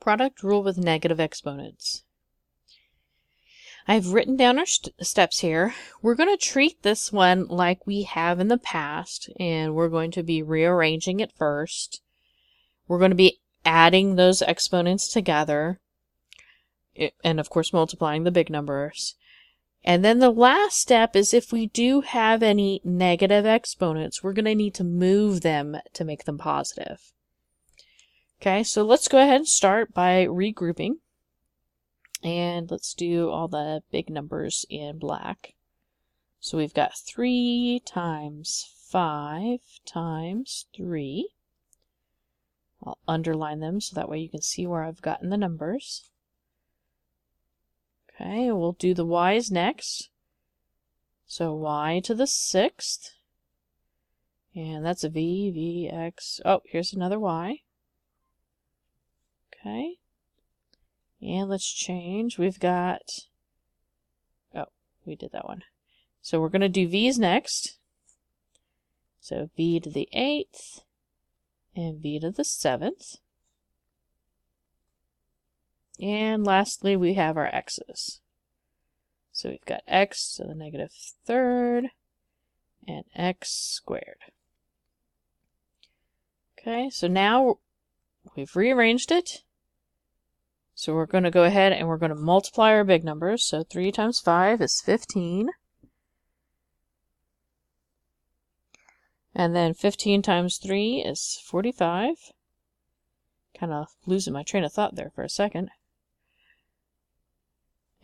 product rule with negative exponents. I've written down our steps here. We're going to treat this one like we have in the past, and we're going to be rearranging it first. We're going to be adding those exponents together, and of course multiplying the big numbers. And then the last step is if we do have any negative exponents, we're going to need to move them to make them positive. Okay, so let's go ahead and start by regrouping. And let's do all the big numbers in black. So we've got 3 times 5 times 3. I'll underline them so that way you can see where I've gotten the numbers. Okay, we'll do the y's next. So y to the 6th. And that's a v, x. Oh, here's another y. Okay. And let's change. We've got, oh, we did that one. So we're going to do v's next. So v to the 8th and v to the 7th. And lastly, we have our x's. So we've got x to the negative 3rd and x squared. Okay, so now we've rearranged it. So we're going to go ahead and we're going to multiply our big numbers. So 3 times 5 is 15. And then 15 times 3 is 45. Kind of losing my train of thought there for a second.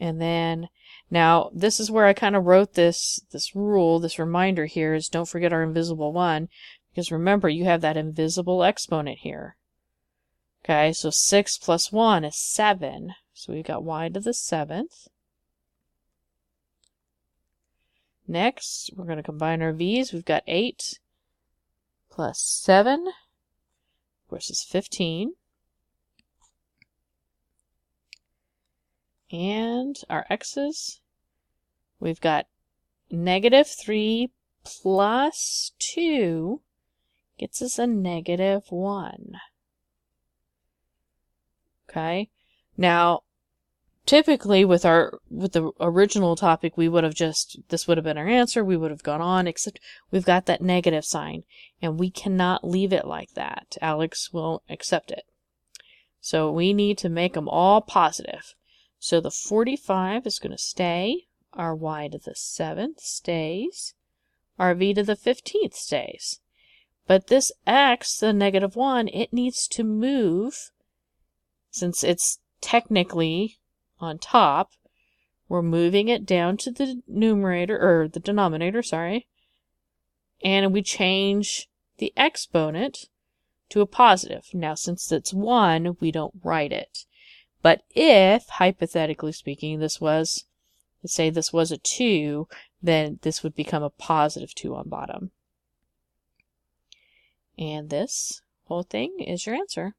And then, now this is where I kind of wrote this rule, this reminder here is don't forget our invisible 1. Because remember, you have that invisible exponent here. Okay, so 6 plus 1 is 7. So we've got y to the 7th. Next, we're going to combine our v's. We've got 8 plus 7, of course, is 15. And our x's, we've got negative 3 plus 2 gets us a negative 1. Okay, now typically with the original topic, we would have this would have been our answer, we would have gone on, except we've got that negative sign, and we cannot leave it like that. Alex won't accept it. So we need to make them all positive. So the 45 is going to stay, our y to the 7th stays, our v to the 15th stays. But this x, the negative 1, it needs to move. Since it's technically on top, we're moving it down to the numerator, or the denominator, sorry. And we change the exponent to a positive. Now, since it's 1, we don't write it. But if, hypothetically speaking, this was, let's say this was a 2, then this would become a positive 2 on bottom. And this whole thing is your answer.